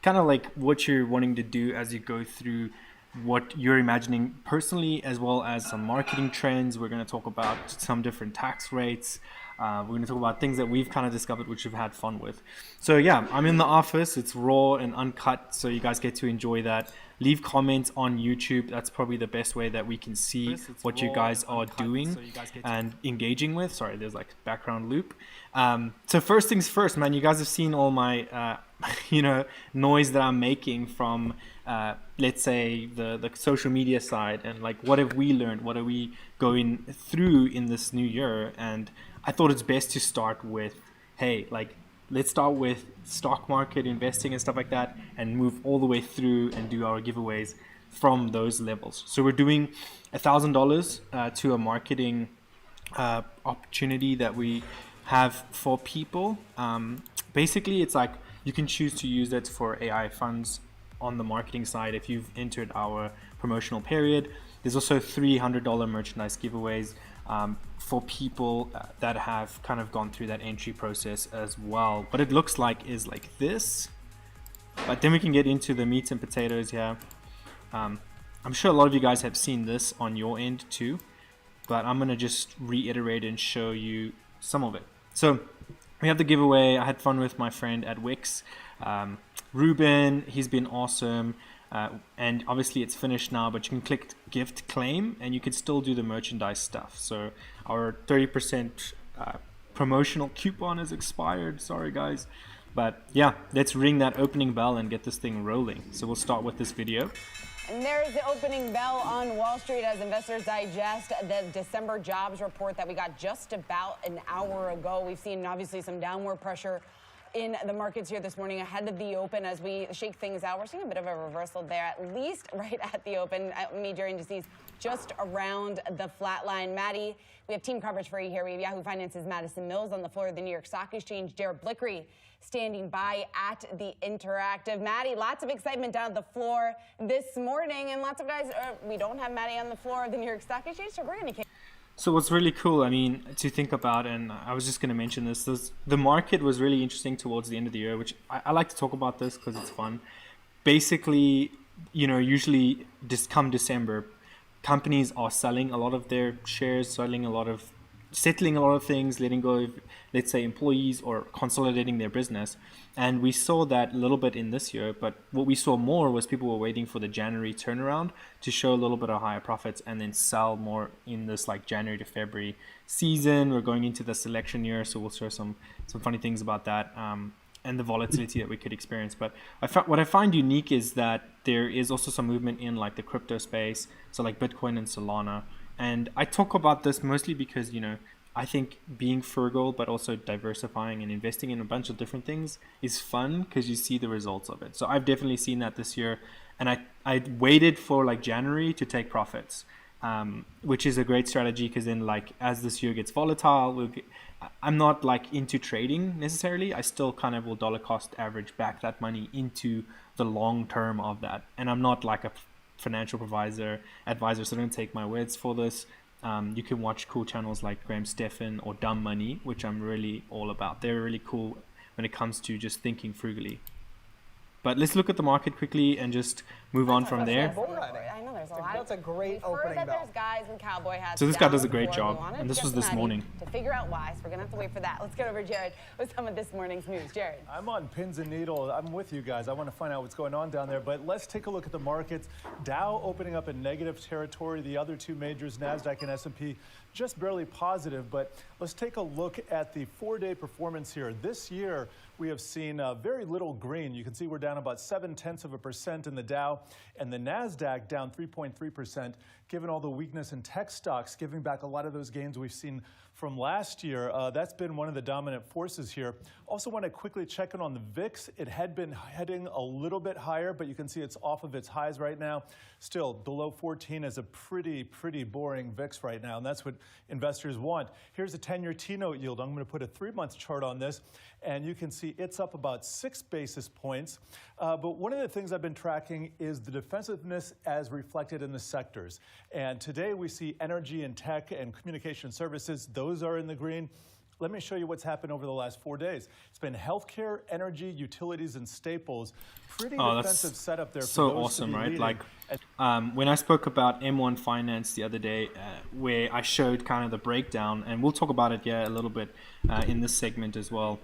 kind of like what you're wanting to do as you go through what you're imagining personally, as well as some marketing trends. We're going to talk about some different tax rates. We're going to talk about things that we've kind of discovered, which we've had fun with. So yeah, I'm in the office. It's raw and uncut, so you guys get to enjoy that. Leave comments on YouTube. That's probably the best way that we can see what you guys are doing and engaging with. Sorry, there's like background loop. So first things first, man, you guys have seen all my noise that I'm making from let's say the social media side, and like what have we learned, what are we going through in this new year. And I thought it's best to start with, hey, like let's start with stock market investing and stuff like that, and move all the way through and do our giveaways from those levels. So we're doing $1,000 to a marketing opportunity that we have for people. Basically, it's like you can choose to use it for AI funds on the marketing side if you've entered our promotional period. There's also $300 merchandise giveaways for people that have kind of gone through that entry process as well. What it looks like is like this, but then we can get into the meats and potatoes here. I'm sure a lot of you guys have seen this on your end too, but I'm gonna just reiterate and show you some of it. So we have the giveaway. I had fun with my friend at Wix, Ruben. He's been awesome. And obviously it's finished now, but you can click gift claim and you can still do the merchandise stuff. So our 30% promotional coupon is expired. Sorry guys. But yeah, let's ring that opening bell and get this thing rolling. So we'll start with this video. And there's the opening bell on Wall Street as investors digest the December jobs report that we got just about an hour ago. We've seen obviously some downward pressure in the markets here this morning ahead of the open. As we shake things out, we're seeing a bit of a reversal there, at least right at the open. Major indices just around the flat line. Maddie, we have team coverage for you here. We have Yahoo Finance's Madison Mills on the floor of the New York Stock Exchange. Jared Blickery standing by at the Interactive. Maddie, lots of excitement down at the floor this morning, and lots of guys, we don't have Maddie on the floor of the New York Stock Exchange, so we're going to... So what's really cool, I mean, to think about, and I was just going to mention this, the market was really interesting towards the end of the year, which I like to talk about this because it's fun. Basically, usually just come December, companies are selling a lot of their shares, settling a lot of things, letting go of, let's say, employees, or consolidating their business. And we saw that a little bit in this year, but what we saw more was people were waiting for the January turnaround to show a little bit of higher profits and then sell more in this like January to February season. We're going into the selection year, so we'll show some funny things about that and the volatility that we could experience. But what I find unique is that there is also some movement in like the crypto space, so like Bitcoin and Solana. And I talk about this mostly because, I think being frugal, but also diversifying and investing in a bunch of different things is fun because you see the results of it. So I've definitely seen that this year. And I waited for like January to take profits, which is a great strategy because then like as this year gets volatile, I'm not like into trading necessarily. I still kind of will dollar cost average back that money into the long term of that. And I'm not like a financial advisor, so don't take my words for this. You can watch cool channels like Graham Stephan or Dum Money, which I'm really all about. They're really cool when it comes to just thinking frugally. But let's look at the market quickly and just move on from there. I know there's a lot. That's a great opening bell. There's guys in cowboy hats. So this guy does a great job, and this was this morning. To figure out why, so we're gonna have to wait for that. Let's get over to Jared with some of this morning's news. Jared. I'm on pins and needles. I'm with you guys. I want to find out what's going on down there, but let's take a look at the markets. Dow opening up in negative territory. The other two majors, NASDAQ and S&P, just barely positive. But let's take a look at the 4-day performance here. This year, we have seen very little green. You can see we're down about 0.7% in the Dow, and the NASDAQ down 3.3%, given all the weakness in tech stocks, giving back a lot of those gains we've seen from last year. That's been one of the dominant forces here. Also want to quickly check in on the VIX. It had been heading a little bit higher, but you can see it's off of its highs right now. Still, below 14 is a pretty boring VIX right now, and that's what investors want. Here's a 10-year T-note yield. I'm going to put a 3-month chart on this, and you can see it's up about 6 basis points. But one of the things I've been tracking is the defensiveness as reflected in the sectors. And today we see energy and tech and communication services. Those are in the green. Let me show you what's happened over the last 4 days. It's been healthcare, energy, utilities, and staples. Pretty defensive setup there for so those awesome, to be right? leading. Like when I spoke about M1 Finance the other day, where I showed kind of the breakdown, and we'll talk about it a little bit in this segment as well.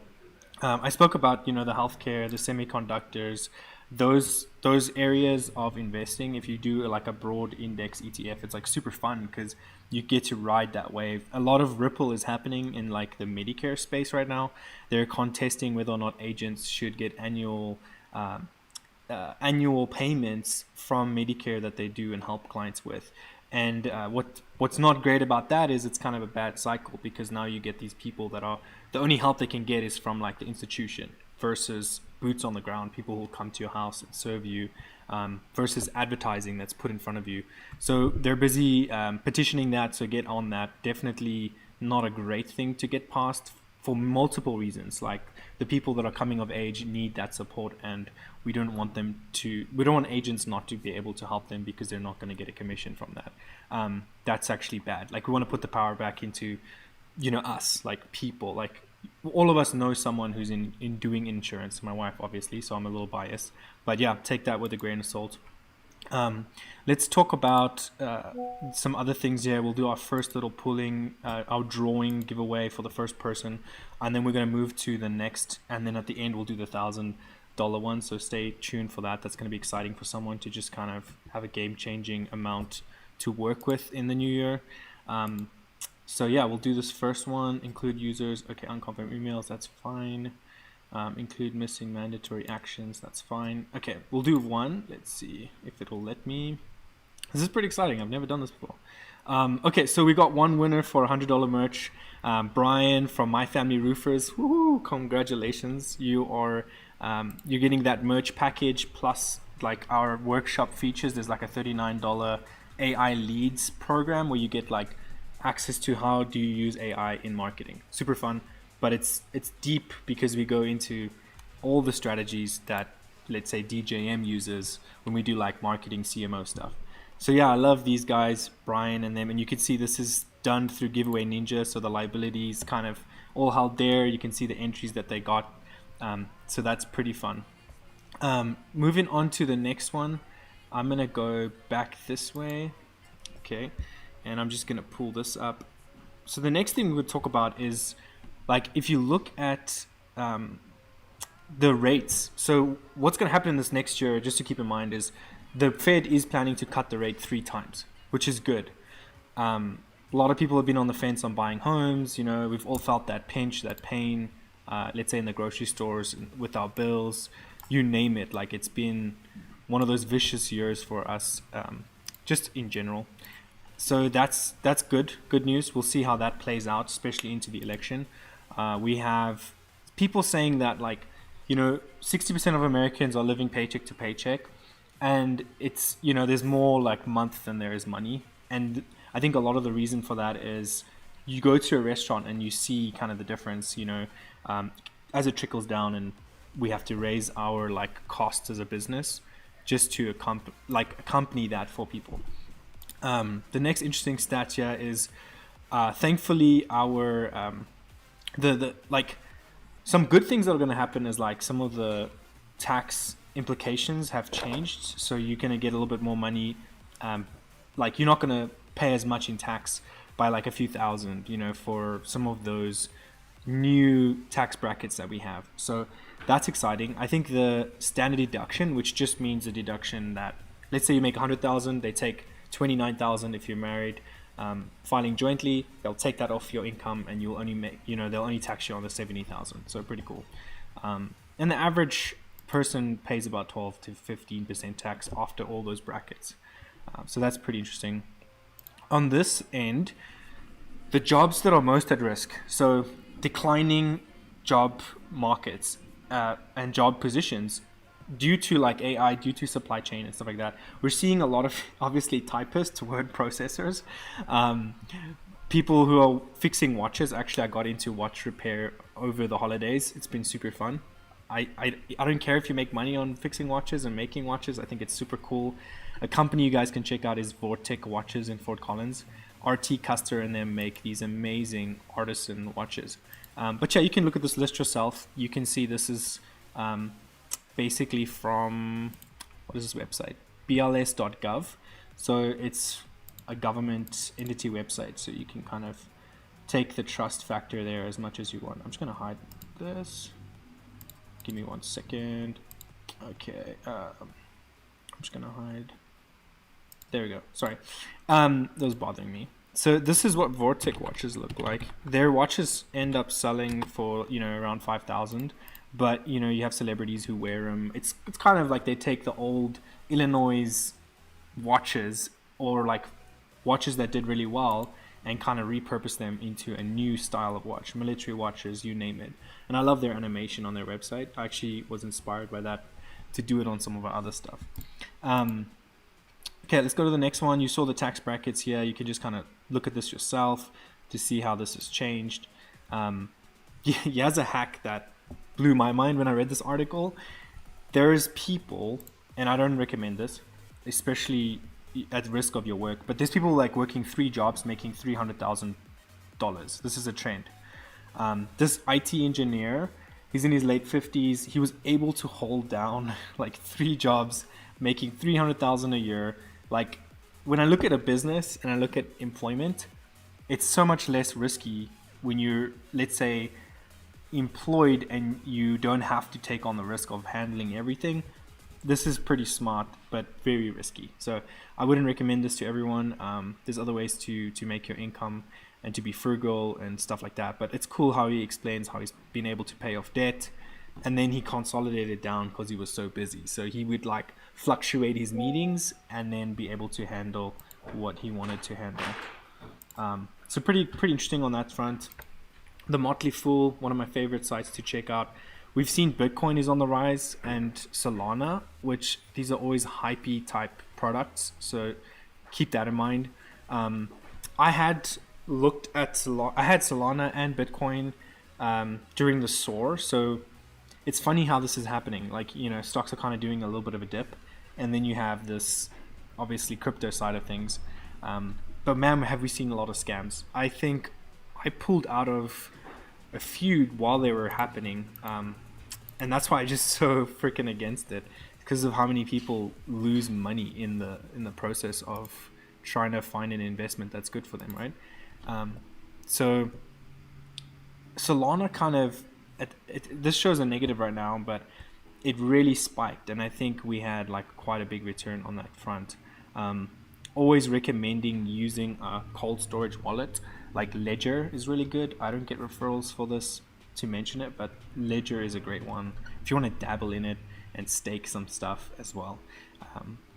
I spoke about the healthcare, the semiconductors, those areas of investing. If you do like a broad index ETF, it's like super fun because you get to ride that wave. A lot of ripple is happening in like the Medicare space right now. They're contesting whether or not agents should get annual payments from Medicare that they do and help clients with. And what's not great about that is it's kind of a bad cycle, because now you get these people that are, the only help they can get is from like the institution versus boots on the ground, people who come to your house and serve you, versus advertising that's put in front of you. So they're busy petitioning that, so get on that. Definitely not a great thing to get passed for multiple reasons. Like the people that are coming of age need that support, and we don't want agents not to be able to help them because they're not going to get a commission from that. That's actually bad. Like we want to put the power back into us, like people. Like all of us know someone who's in doing insurance. My wife, obviously, so I'm a little biased, but yeah, take that with a grain of salt. Let's talk about some other things here. We'll do our first little pulling, our drawing giveaway for the first person, and then we're going to move to the next, and then at the end we'll do the $1,000 one. So stay tuned for that. That's going to be exciting for someone to just kind of have a game-changing amount to work with in the new year. So yeah, we'll do this first one. Include users. Okay, unconfirmed emails. That's fine. Include missing mandatory actions. That's fine. Okay, we'll do one. Let's see if it'll let me. This is pretty exciting. I've never done this before. Okay, so we got one winner for $100 merch. Brian from My Family Roofers. Woohoo! Congratulations. You're getting that merch package plus like our workshop features. There's like a $39 AI leads program where you get like access to how do you use AI in marketing. Super fun. But it's deep because we go into all the strategies that, let's say, DJM uses when we do like marketing CMO stuff. So yeah, I love these guys, Brian and them. And you can see this is done through Giveaway Ninja. So the liabilities kind of all held there. You can see the entries that they got. So that's pretty fun. Moving on to the next one. I'm going to go back this way. Okay. And I'm just going to pull this up. So the next thing we would talk about is, like, if you look at the rates, so what's going to happen in this next year, just to keep in mind, is the Fed is planning to cut the rate 3 times, which is good. A lot of people have been on the fence on buying homes. We've all felt that pinch, that pain, let's say in the grocery stores, with our bills, you name it. Like, it's been one of those vicious years for us, just in general. So that's good news. We'll see how that plays out, especially into the election. We have people saying that 60% of Americans are living paycheck to paycheck, and it's, there's more like month than there is money. And I think a lot of the reason for that is you go to a restaurant and you see kind of the difference, as it trickles down, and we have to raise our costs as a business just to accompany that for people. The next interesting stat here is, thankfully, our some good things that are going to happen is some of the tax implications have changed. So you're going to get a little bit more money. You're not going to pay as much in tax by a few thousand, for some of those new tax brackets that we have. So that's exciting. I think the standard deduction, which just means a deduction that, let's say you make 100,000, they take 29,000 if you're married. Filing jointly, they'll take that off your income, and you'll only make, they'll only tax you on the 70,000. So pretty cool. And the average person pays about 12 to 15% tax after all those brackets. So that's pretty interesting. On this end, the jobs that are most at risk, so declining job markets and job positions due to AI, due to supply chain and stuff like that. We're seeing a lot of, obviously, typists, word processors, people who are fixing watches. Actually, I got into watch repair over the holidays. It's been super fun. I don't care if you make money on fixing watches and making watches. I think it's super cool. A company you guys can check out is Vortic Watches in Fort Collins. RT Custer and them make these amazing artisan watches. But yeah, you can look at this list yourself. You can see this is basically from, what is this website? bls.gov. So it's a government entity website. So you can kind of take the trust factor there as much as you want. I'm just going to hide this. Give me 1 second. Okay. I'm just going to hide. There we go. Sorry. That was bothering me. So this is what Vortex watches look like. Their watches end up selling for, around 5,000. But, you have celebrities who wear them. It's kind of like they take the old Illinois watches, or like watches that did really well, and kind of repurpose them into a new style of watch, military watches, you name it. And I love their animation on their website. I actually was inspired by that to do it on some of our other stuff. Okay, let's go to the next one. You saw the tax brackets here. You can just kind of look at this yourself to see how this has changed. Here's a hack that blew my mind when I read this article. There's people, and I don't recommend this, especially at risk of your work, but there's people like working 3 jobs making $300,000. This is a trend. This IT engineer, he's in his late 50s. He was able to hold down like 3 jobs making $300,000 a year. Like, when I look at a business and I look at employment, it's so much less risky when you're, let's say, employed and you don't have to take on the risk of handling everything. This is pretty smart, but very risky. So I wouldn't recommend this to everyone. There's other ways to make your income and to be frugal and stuff like that. But it's cool how he explains how he's been able to pay off debt, and then he consolidated down because he was so busy. So he would like fluctuate his meetings and then be able to handle what he wanted to handle. So pretty interesting on that front. The Motley Fool, one of my favorite sites to check out. We've seen Bitcoin is on the rise, and Solana, which these are always hypey type products. So keep that in mind. I had looked at Solana and Bitcoin during the soar. So it's funny how this is happening. Like, stocks are kind of doing a little bit of a dip, and then you have this obviously crypto side of things. But man, have we seen a lot of scams. I think I pulled out of a few while they were happening, and that's why I'm just so freaking against it, because of how many people lose money in the process of trying to find an investment that's good for them, right? So Solana kind of this shows a negative right now, but it really spiked, and I think we had like quite a big return on that front. Always recommending using a cold storage wallet. Like Ledger is really good. I don't get referrals for this to mention it, but Ledger is a great one if you want to dabble in it and stake some stuff as well,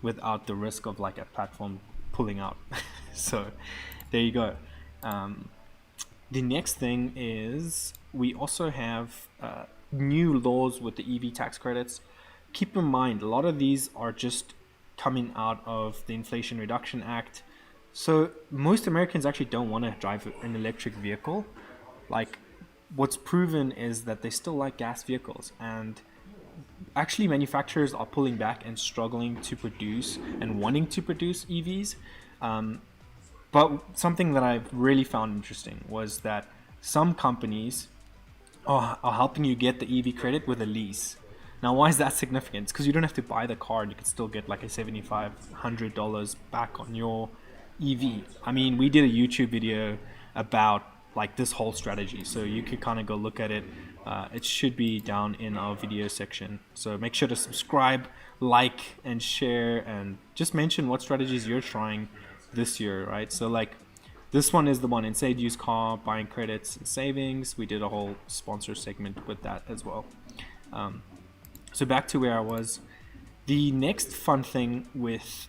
without the risk of like a platform pulling out. So there you go. The next thing is we also have new laws with the EV tax credits. Keep in mind, a lot of these are just coming out of the Inflation Reduction Act. So most Americans actually don't want to drive an electric vehicle. Like, what's proven is that they still like gas vehicles, and actually manufacturers are pulling back and struggling to produce and wanting to produce EVs. But something that I really found interesting was that some companies are helping you get the EV credit with a lease. Now, why is that significant? It's because you don't have to buy the car, and you can still get like a $7,500 back on your EV. I mean, we did a YouTube video about like this whole strategy, so you could kind of go look at it. It should be down in our video section. So make sure to subscribe, like, and share, and just mention what strategies you're trying this year, right? So like this one is the one, inside used car buying credits and savings. We did a whole sponsor segment with that as well. So back to where I was. The next fun thing with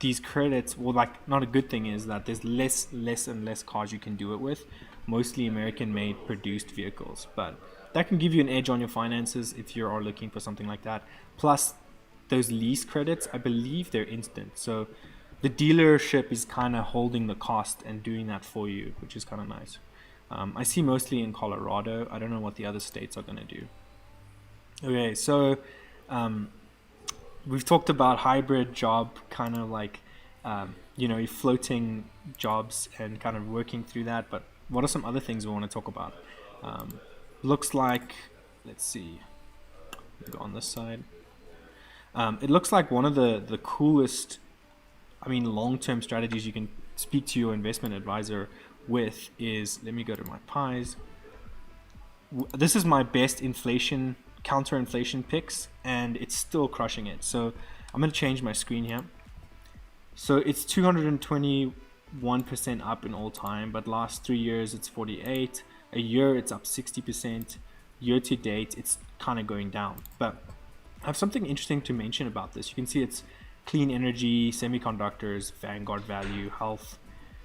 these credits, well, like, not a good thing, is that there's less and less cars you can do it with, mostly American-made produced vehicles. But that can give you an edge on your finances if you are looking for something like that. Plus, those lease credits, I believe they're instant. So the dealership is kind of holding the cost and doing that for you, which is kind of nice. I see mostly in Colorado. I don't know what the other states are going to do. Okay, so we've talked about hybrid job, kind of like, floating jobs and kind of working through that. But what are some other things we want to talk about? Looks like, let's see, go on this side. It looks like one of the coolest, I mean, long-term strategies you can speak to your investment advisor with is, let me go to my pies. This is my best inflation, counter-inflation picks, and it's still crushing it. So I'm going to change my screen here. So it's 221% up in all time, but last 3 years it's 48. A year it's up 60%. Year to date it's kind of going down. But I have something interesting to mention about this. You can see it's clean energy, semiconductors, Vanguard value, health,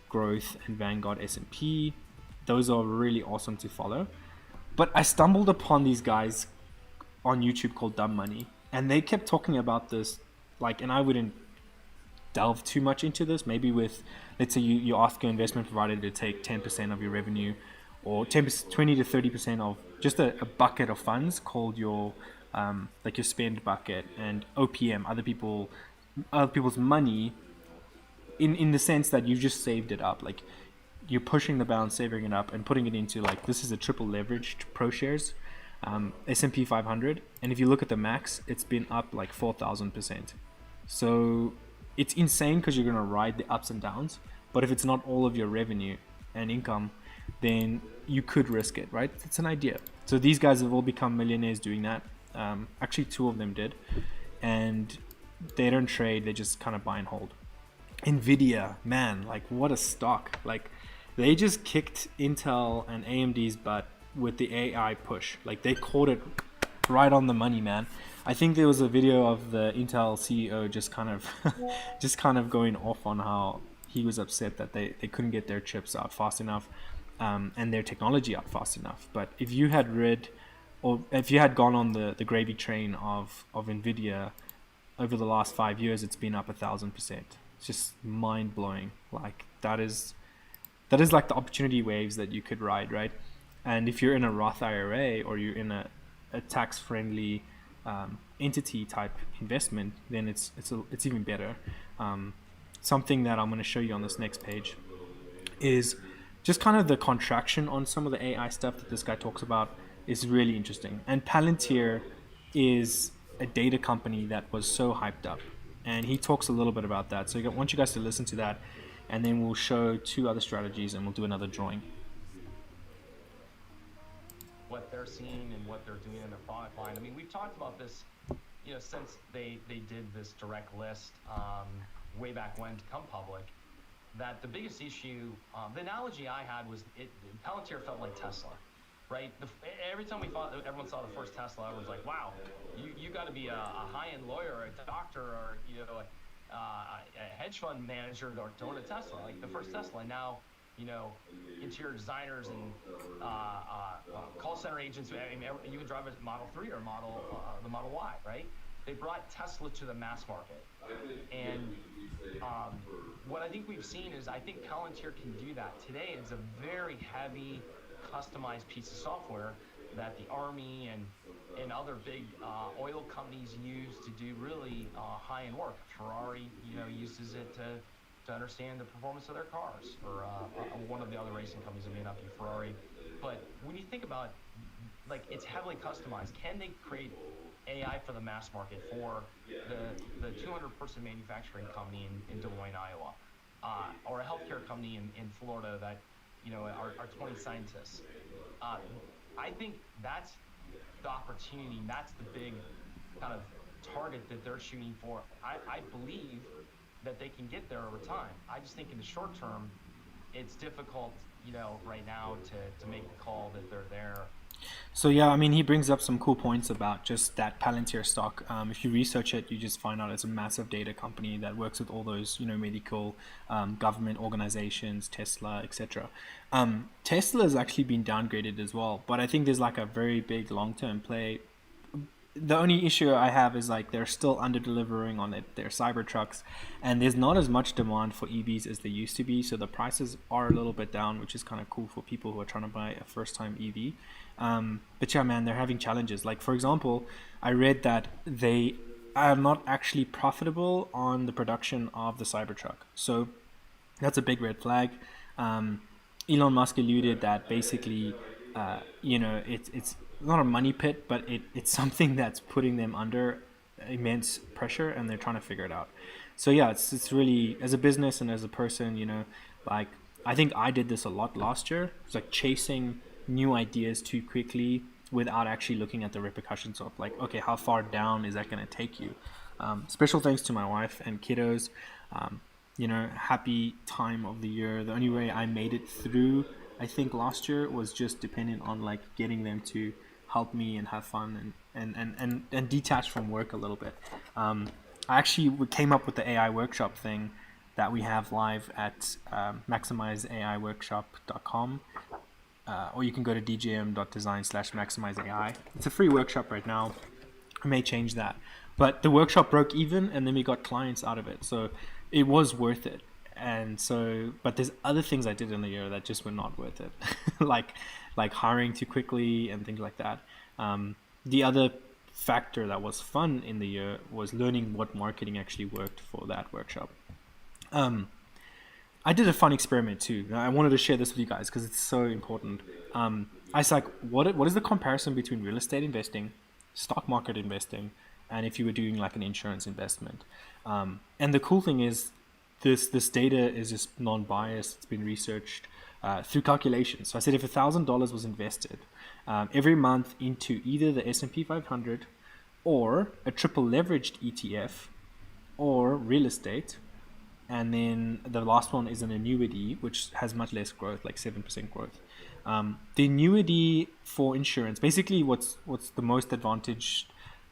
growth, and Vanguard S&P. Those are really awesome to follow. But I stumbled upon these guys on YouTube called Dum Money, and they kept talking about this, like, and I wouldn't delve too much into this. Maybe with, let's say you ask your investment provider to take 10% of your revenue, or 10%, 20 to 30% of just a bucket of funds called your like your spend bucket, and OPM, other people's money, in the sense that you've just saved it up. Like, you're pushing the balance, saving it up, and putting it into, like, this is a triple leveraged pro shares, S&P 500, and if you look at the max, it's been up like 4,000%. So it's insane because you're going to ride the ups and downs. But if it's not all of your revenue and income, then you could risk it, right? It's an idea. So these guys have all become millionaires doing that. Actually, 2 of them did, and they don't trade; they just kind of buy and hold. Nvidia, man, like, what a stock! Like, they just kicked Intel and AMD's butt with the AI push. Like, they caught it right on the money, man. I think there was a video of the Intel CEO just kind of going off on how he was upset that they couldn't get their chips out fast enough, and their technology out fast enough. But if you had read, or if you had gone on the gravy train of Nvidia over the last 5 years, it's been up 1,000%. It's just mind blowing. Like, that is like the opportunity waves that you could ride, right? And if you're in a Roth IRA, or you're in a tax friendly entity type investment, then it's even better. Something that I'm going to show you on this next page is just kind of the contraction on some of the AI stuff that this guy talks about is really interesting. And Palantir is a data company that was so hyped up, and he talks a little bit about that. So I want you guys to listen to that, and then we'll show 2 other strategies, and we'll do another drawing. What they're seeing and what they're doing in their product line. I mean, we've talked about this, since they did this direct list way back when to come public, that the biggest issue, the analogy I had was Palantir felt like Tesla, right? Every time everyone saw the first Tesla, everyone's like, wow, you got to be a high-end lawyer, or a doctor, or a hedge fund manager to own a Tesla, like the first Tesla. Now, interior designers and call center agents. I mean, you can drive a Model 3 or the Model Y, right? They brought Tesla to the mass market, and what I think we've seen is, I think Palantir can do that. Today, it's a very heavy, customized piece of software that the Army and other big oil companies use to do really high-end work. Ferrari, uses it to understand the performance of their cars, or one of the other racing companies that may not be Ferrari. But when you think about, like, it's heavily customized. Can they create AI for the mass market for the 200-person manufacturing company in Des Moines, Iowa, or a healthcare company in Florida that are 20 scientists? I think that's the opportunity. That's the big kind of target that they're shooting for. I believe that they can get there over time. I just think in the short term, it's difficult, right now to make the call that they're there. So yeah, I mean, he brings up some cool points about just that Palantir stock. If you research it, you just find out it's a massive data company that works with all those, medical, government organizations, Tesla, etc. Tesla has actually been downgraded as well, but I think there's like a very big long-term play. The only issue I have is, like, they're still under delivering on their Cybertrucks, and there's not as much demand for EVs as there used to be, so the prices are a little bit down, which is kind of cool for people who are trying to buy a first-time EV. But yeah, man, they're having challenges. Like, for example, I read that they are not actually profitable on the production of the Cybertruck, so that's a big red flag. Elon Musk alluded that basically, it's not a money pit, but it's something that's putting them under immense pressure, and they're trying to figure it out. So yeah, it's really, as a business and as a person, like I think I did this a lot last year. It's like chasing new ideas too quickly without actually looking at the repercussions of like, okay, how far down is that going to take you? Special thanks to my wife and kiddos. Happy time of the year. The only way I made it through, I think, last year was just dependent on like getting them to help me and have fun and detach from work a little bit. I actually came up with the AI workshop thing that we have live at maximizeaiworkshop.com, or you can go to DJM.Design/maximizeai. It's a free workshop right now. I may change that. But the workshop broke even, and then we got clients out of it. So it was worth it. And so, but there's other things I did in the year that just were not worth it, like hiring too quickly and things like that. The other factor that was fun in the year was learning what marketing actually worked for that workshop. I did a fun experiment too. I wanted to share this with you guys because it's so important. I was like, what is the comparison between real estate investing, stock market investing, and if you were doing like an insurance investment? And the cool thing is, this data is just non-biased. It's been researched through calculations. So I said if $1,000 was invested every month into either the S&P 500 or a triple leveraged ETF or real estate, and then the last one is an annuity, which has much less growth, like 7% growth. The annuity for insurance, basically what's the most advantaged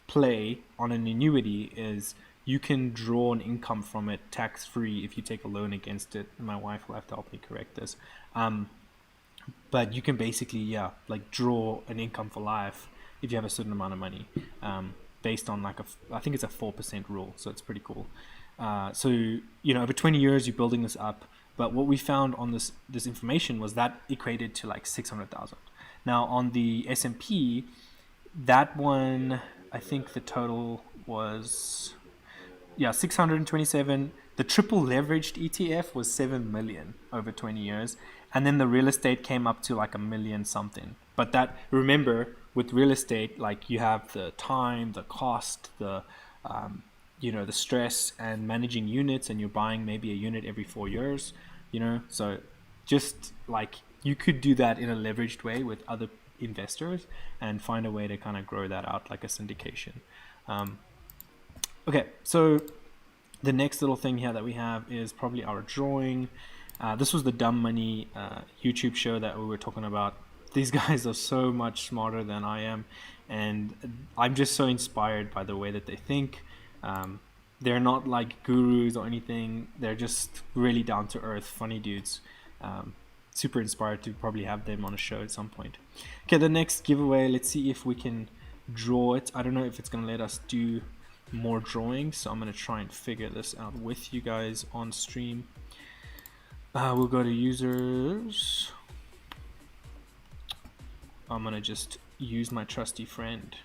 play on an annuity is you can draw an income from it tax-free if you take a loan against it. And my wife will have to help me correct this. But you can basically, like draw an income for life if you have a certain amount of money, based on like I think it's a 4% rule. So it's pretty cool. So, over 20 years, you're building this up. But what we found on this information was that equated to like 600,000. Now on the S&P, that one, I think the total was 627. The triple leveraged ETF was 7 million over 20 years. And then the real estate came up to like $1 million something. But that, remember, with real estate, like you have the time, the cost, the stress and managing units, and you're buying maybe a unit every 4 years, so just like you could do that in a leveraged way with other investors and find a way to kind of grow that out like a syndication. Okay, so the next little thing here that we have is probably our drawing. This was the Dum Money YouTube show that we were talking about. These guys are so much smarter than I am, and I'm just so inspired by the way that they think. They're not like gurus or anything. They're just really down to earth, funny dudes. Super inspired to probably have them on a show at some point. Okay, the next giveaway, let's see if we can draw it. I don't know if it's going to let us do more drawing, so I'm going to try and figure this out with you guys on stream. We'll go to users. I'm going to just use my trusty friend.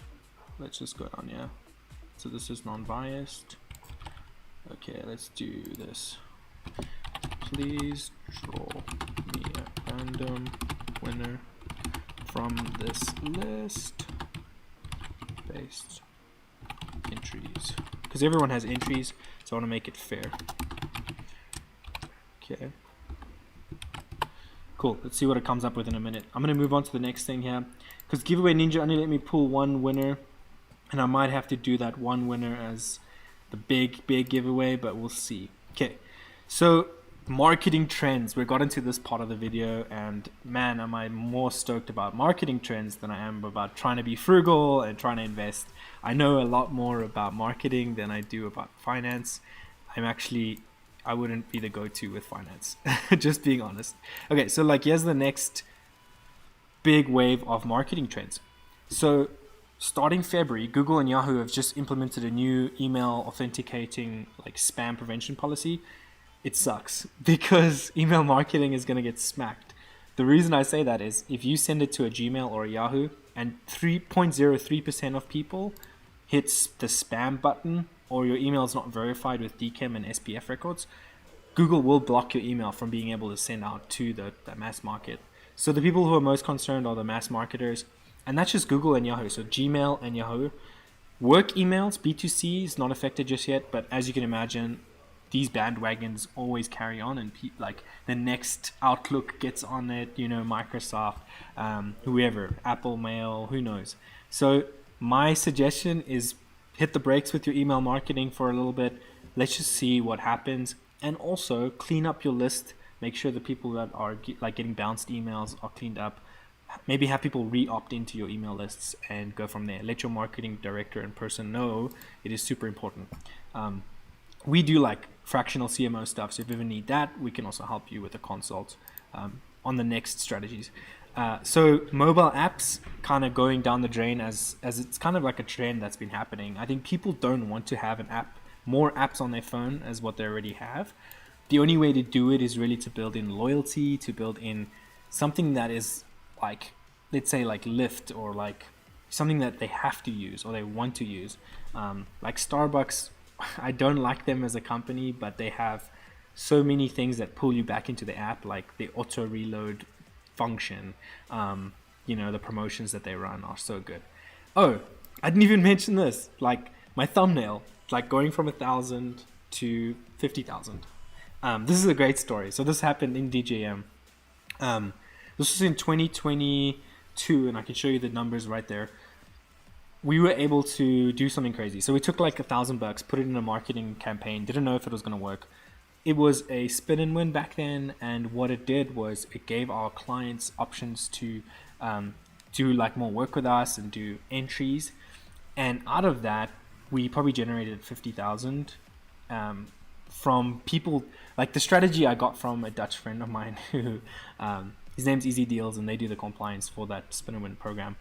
Let's just go down here. So this is non-biased. Okay, let's do this. Please draw me a random winner from this list based entries. Because everyone has entries, so I want to make it fair. Okay. Cool, let's see what it comes up with in a minute. I'm going to move on to the next thing here. Because Giveaway Ninja only let me pull one winner. And I might have to do that one winner as the big giveaway, but we'll see. Okay, so marketing trends. We got into this part of the video, and man, am I more stoked about marketing trends than I am about trying to be frugal and trying to invest. I know a lot more about marketing than I do about finance. I wouldn't be the go-to with finance, just being honest. Okay, so like here's the next big wave of marketing trends. So starting February, Google and Yahoo have just implemented a new email authenticating like spam prevention policy. It sucks because email marketing is going to get smacked. The reason I say that is if you send it to a Gmail or a Yahoo and 3.03% of people hits the spam button, or your email is not verified with DKIM and SPF records, Google will block your email from being able to send out to the mass market. So the people who are most concerned are the mass marketers, and that's just Google and Yahoo. So Gmail and Yahoo. Work emails, B2C is not affected just yet, but as you can imagine, these bandwagons always carry on, and like the next Outlook gets on it, Microsoft, whoever, Apple Mail, who knows. So my suggestion is hit the brakes with your email marketing for a little bit. Let's just see what happens, and also clean up your list. Make sure the people that are getting bounced emails are cleaned up. Maybe have people re-opt into your email lists and go from there. Let your marketing director and person know. It is super important. We do like fractional CMO stuff, so if you ever need that, we can also help you with a consult on the next strategies. So mobile apps kind of going down the drain as it's kind of like a trend that's been happening. I think people don't want to have more apps on their phone as what they already have. The only way to do it is really to build in loyalty, to build in something that is like, let's say like Lyft, or like something that they have to use or they want to use. Like Starbucks, I don't like them as a company, but they have so many things that pull you back into the app, like the auto reload function. The promotions that they run are so good. Oh, I didn't even mention this, like my thumbnail, like going from 1,000 to 50,000. This is a great story. So this happened in DJM. This was in 2022, and I can show you the numbers right there. We were able to do something crazy. So we took like $1,000, put it in a marketing campaign, didn't know if it was going to work. It was a spin and win back then, and what it did was it gave our clients options to do like more work with us and do entries. And out of that, we probably generated 50,000 from people. Like the strategy I got from a Dutch friend of mine who his name's Easy Deals, and they do the compliance for that spin and win program.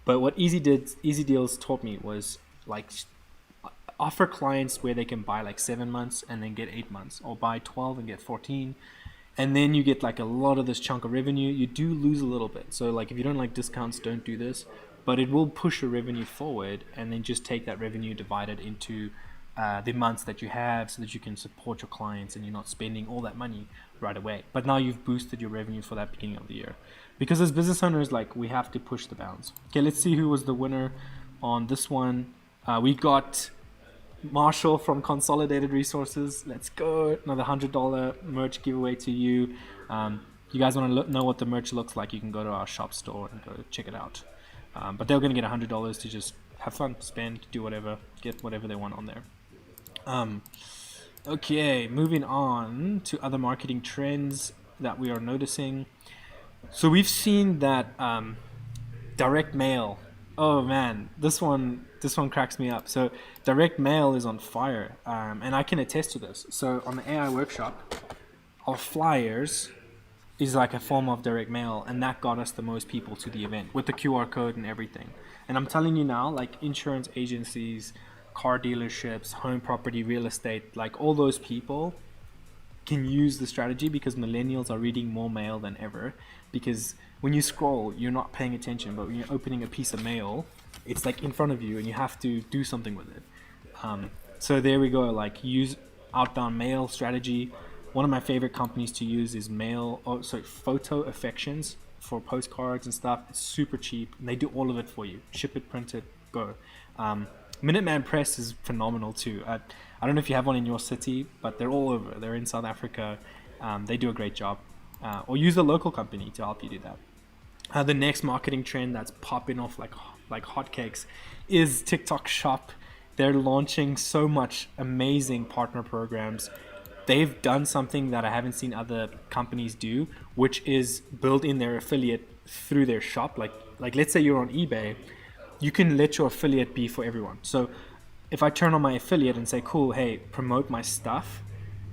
But what Easy Deals taught me was like offer clients where they can buy like 7 months and then get 8 months, or buy 12 and get 14, and then you get like a lot of this chunk of revenue. You do lose a little bit, so like if you don't like discounts, don't do this, but it will push your revenue forward, and then just take that revenue, divide it into the months that you have, so that you can support your clients and you're not spending all that money right away. But now you've boosted your revenue for that beginning of the year. Because as business owners, like, we have to push the bounds. Okay, let's see who was the winner on this one. We got Marshall from Consolidated Resources. Let's go. Another $100 merch giveaway to you. You guys want to know what the merch looks like, you can go to our shop store and go check it out. But they're going to get $100 to just have fun, spend, do whatever, get whatever they want on there. Okay, moving on to other marketing trends that we are noticing. So we've seen that direct mail. Oh man, this one cracks me up. So direct mail is on fire, and I can attest to this. So on the AI workshop, our flyers is like a form of direct mail, and that got us the most people to the event with the QR code and everything. And I'm telling you now, like insurance agencies, car dealerships, home property, real estate, like all those people can use the strategy, because millennials are reading more mail than ever. Because when you scroll, you're not paying attention, but when you're opening a piece of mail, it's like in front of you and you have to do something with it. So there we go, like use outbound mail strategy. One of my favorite companies to use is Photo Affections for postcards and stuff. It's super cheap, and they do all of it for you. Ship it, print it, go. Minuteman Press is phenomenal too. I don't know if you have one in your city, but they're all over. They're in South Africa. They do a great job. Or use a local company to help you do that. The next marketing trend that's popping off like hotcakes is TikTok Shop. They're launching so much amazing partner programs. They've done something that I haven't seen other companies do, which is build in their affiliate through their shop. Like let's say you're on eBay, you can let your affiliate be for everyone. So if I turn on my affiliate and say, cool, hey, promote my stuff,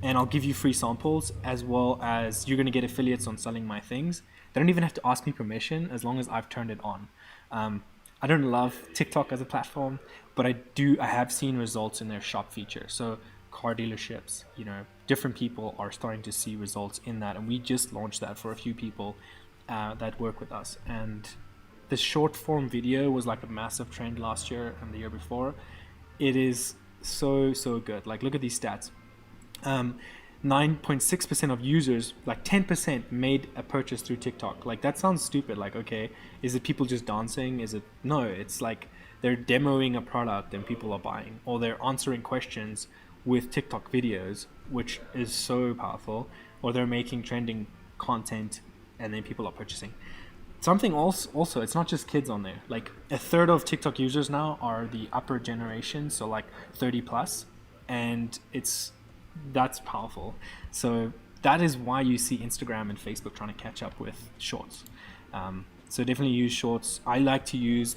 and I'll give you free samples, as well as you're going to get affiliates on selling my things. They don't even have to ask me permission, as long as I've turned it on. I don't love TikTok as a platform, but I have seen results in their shop feature. So car dealerships, different people are starting to see results in that. And we just launched that for a few people that work with us. And the short form video was like a massive trend last year and the year before. It is so good. Like, look at these stats. 9.6% of users, like 10%, made a purchase through TikTok. Like, that sounds stupid. Like, okay, is it people just dancing? Is it? No, it's like they're demoing a product and people are buying, or they're answering questions with TikTok videos, which is so powerful, or they're making trending content and then people are purchasing. Something else, also, it's not just kids on there. Like, a third of TikTok users now are the upper generation, so like 30 plus, and that's powerful. So that is why you see Instagram and Facebook trying to catch up with shorts. So definitely use shorts. I like to use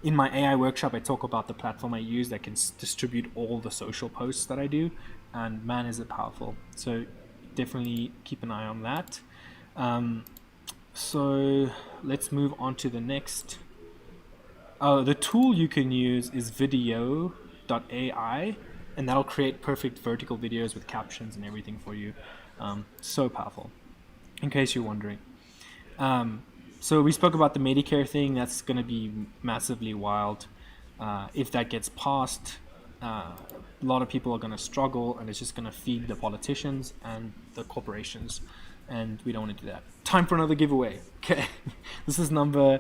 in my AI workshop, I talk about the platform I use that can distribute all the social posts that I do, and man, is it powerful. So definitely keep an eye on that. So let's move on to the next. The tool you can use is video.ai, and that'll create perfect vertical videos with captions and everything for you. So powerful, in case you're wondering. So we spoke about the Medicare thing. That's going to be massively wild. If that gets passed, a lot of people are going to struggle, and it's just going to feed the politicians and the corporations, and we don't want to do that. Time for another giveaway. Okay, this is number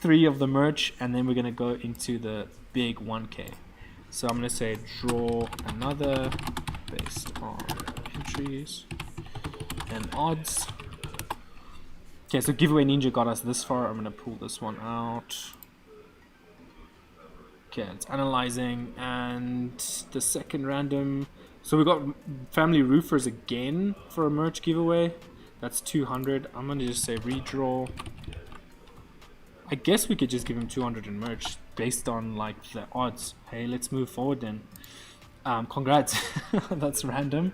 3 of the merch, and then we're going to go into the big 1K. So I'm going to say draw another based on entries and odds. Okay, so Giveaway Ninja got us this far. I'm going to pull this one out. Okay, it's analyzing, and the second random. So we got Family Roofers again for a merch giveaway. That's 200. I'm going to just say redraw. I guess we could just give him 200 in merch based on like the odds. Hey, let's move forward then. Congrats. That's random.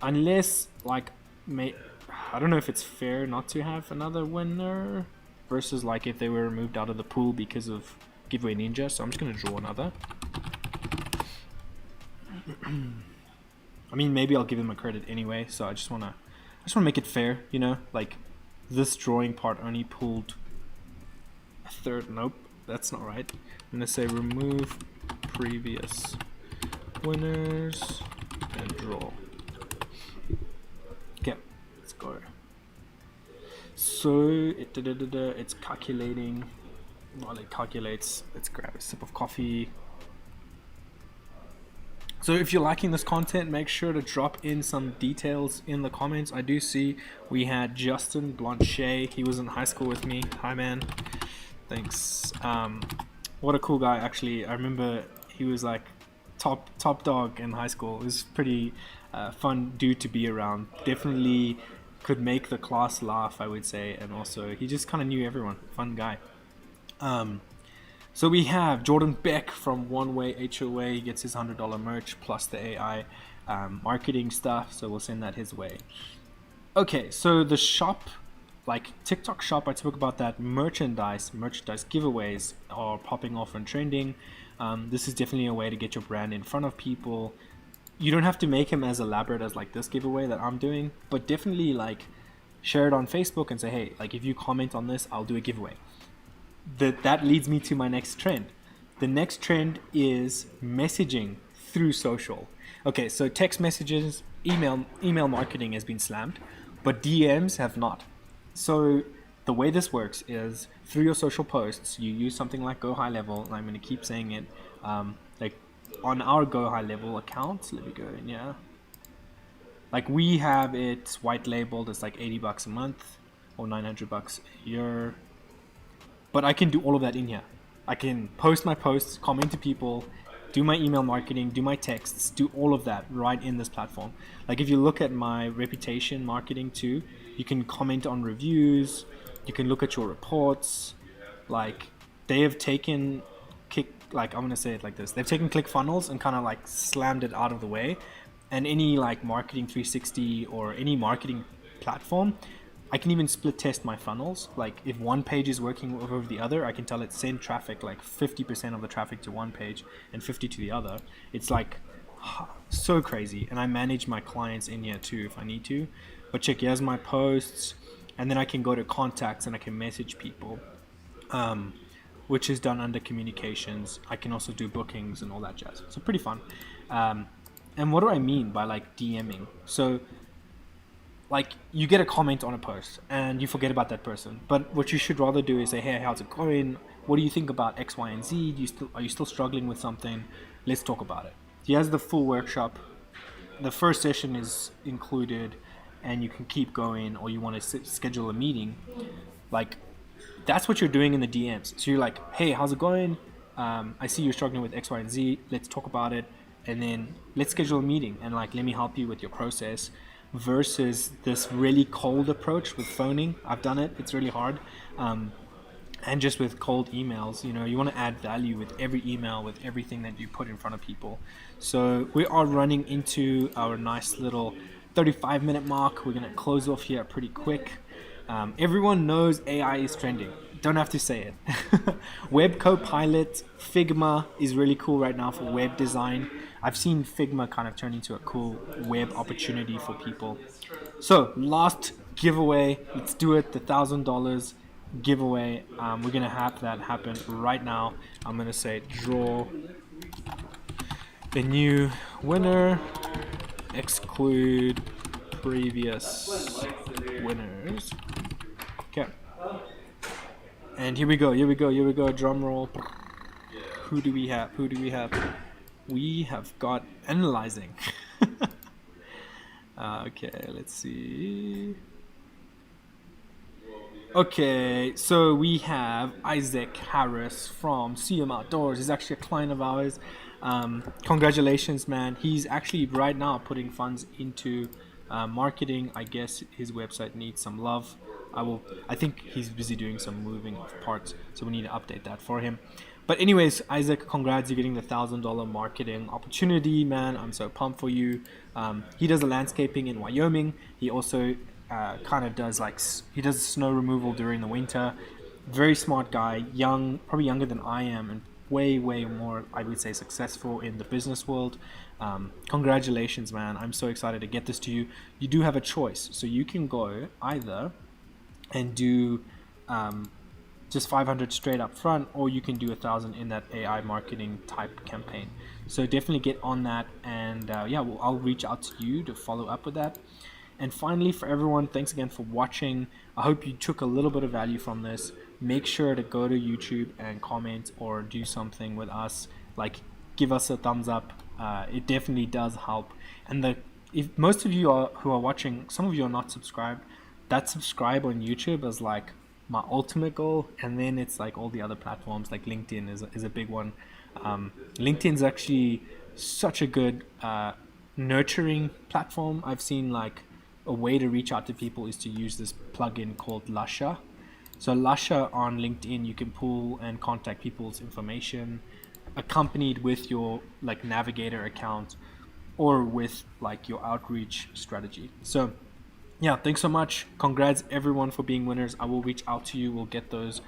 Unless like I don't know if it's fair not to have another winner versus like if they were removed out of the pool because of Giveaway Ninja. So I'm just gonna draw another. I mean, maybe I'll give him a credit anyway. So I just wanna make it fair, you know, like. This drawing part only pulled a third. Nope, that's not right. I'm gonna say remove previous winners and draw. Okay, let's go. So it's calculating. While it calculates, let's grab a sip of coffee. So if you're liking this content, make sure to drop in some details in the comments. I do see we had Justin Blanchet. He was in high school with me. Hi, man. Thanks. What a cool guy, actually. I remember he was like top dog in high school. It was pretty fun dude to be around. Definitely could make the class laugh, I would say. And also, he just kind of knew everyone. Fun guy. So we have Jordan Beck from One Way HOA. He gets his $100 merch plus the AI marketing stuff. So we'll send that his way. Okay, so the shop, like TikTok shop, I spoke about that. Merchandise giveaways are popping off and trending. This is definitely a way to get your brand in front of people. You don't have to make them as elaborate as like this giveaway that I'm doing, but definitely like share it on Facebook and say, hey, like if you comment on this, I'll do a giveaway. That leads me to my next trend. The next trend is messaging through social. Okay, so text messages, email marketing has been slammed, but DMs have not. So the way this works is through your social posts, you use something like Go High Level, and I'm going to keep saying it, like on our Go High Level account. Let me go in, yeah. Like we have it white labeled. It's like $80 a month or $900 a year. But I can do all of that in here. I can post my posts, comment to people, do my email marketing, do my texts, do all of that right in this platform. Like if you look at my reputation marketing too, you can comment on reviews, you can look at your reports. Like they have taken I'm gonna say it like this. They've taken ClickFunnels and kind of like slammed it out of the way. And any like Marketing 360 or any marketing platform, I can even split test my funnels. Like if one page is working over the other, I can tell it send traffic, like 50% of the traffic to one page and 50 to the other. It's like so crazy. And I manage my clients in here too if I need to. But check, here's my posts, and then I can go to contacts and I can message people, which is done under communications. I can also do bookings and all that jazz. So pretty fun. And what do I mean by like DMing? So like you get a comment on a post and you forget about that person, but what you should rather do is say, hey, how's it going? What do you think about X, Y, and Z? Are you still struggling with something? Let's talk about it. He has the full workshop. The first session is included, and you can keep going, or you want to schedule a meeting. Like, that's what you're doing in the DMs. So you're like, hey, how's it going? I see you're struggling with X, Y, and Z. Let's talk about it, and then let's schedule a meeting, and like, let me help you with your process. Versus this really cold approach with phoning. I've done it. It's really hard. And just with cold emails, you know, you want to add value with every email, with everything that you put in front of people. So we are running into our nice little 35-minute mark. We're going to close off here pretty quick. Everyone knows AI is trending. Don't have to say it. Web Copilot, Figma is really cool right now for web design. I've seen Figma kind of turn into a cool web opportunity for people. So last giveaway, let's do it, the $1,000 giveaway. We're gonna have that happen right now. I'm gonna say draw a new winner, exclude previous winners. Okay. And here we go, drum roll. Who do we have? We have got analyzing. Okay, let's see. Okay, so we have Isaac Harris from CM Outdoors. He's actually a client of ours. Congratulations, man. He's actually right now putting funds into marketing. I guess his website needs some love. I think he's busy doing some moving of parts, so we need to update that for him. But anyways, Isaac, congrats, you're getting the $1,000 marketing opportunity, man. I'm so pumped for you. He does the landscaping in Wyoming. He also kind of does he does snow removal during the winter. Very smart guy, young, probably younger than I am, and way more, I would say, successful in the business world. Congratulations, man. I'm so excited to get this to you. You do have a choice, so you can go either and do just 500 straight up front, or you can do 1,000 in that AI marketing type campaign. So definitely get on that, and I'll reach out to you to follow up with that. And finally, for everyone, thanks again for watching. I hope you took a little bit of value from this. Make sure to go to YouTube and comment or do something with us, like give us a thumbs up. It definitely does help. And if most of you who are watching, some of you are not subscribed, that subscribe on YouTube is like my ultimate goal. And then it's like all the other platforms, like LinkedIn is a big one. LinkedIn is actually such a good nurturing platform. I've seen like a way to reach out to people is to use this plugin called Lusher. So Lusher on LinkedIn, you can pull and contact people's information accompanied with your like Navigator account or with like your outreach strategy. So yeah, thanks so much. Congrats everyone for being winners. I will reach out to you. We'll get those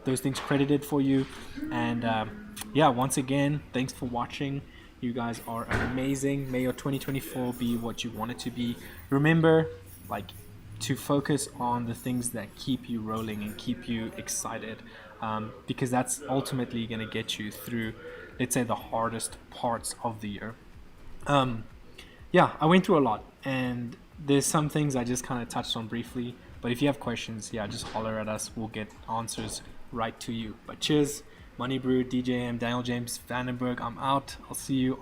things credited for you. And once again, thanks for watching. You guys are amazing. May your 2024 be what you want it to be. Remember, to focus on the things that keep you rolling and keep you excited, because that's ultimately going to get you through, let's say, the hardest parts of the year. I went through a lot, and there's some things I just kind of touched on briefly. But if you have questions, just holler at us. We'll get answers right to you. But cheers. MoneyBru, DJM, Daniël-James, Vandenberg. I'm out. I'll see you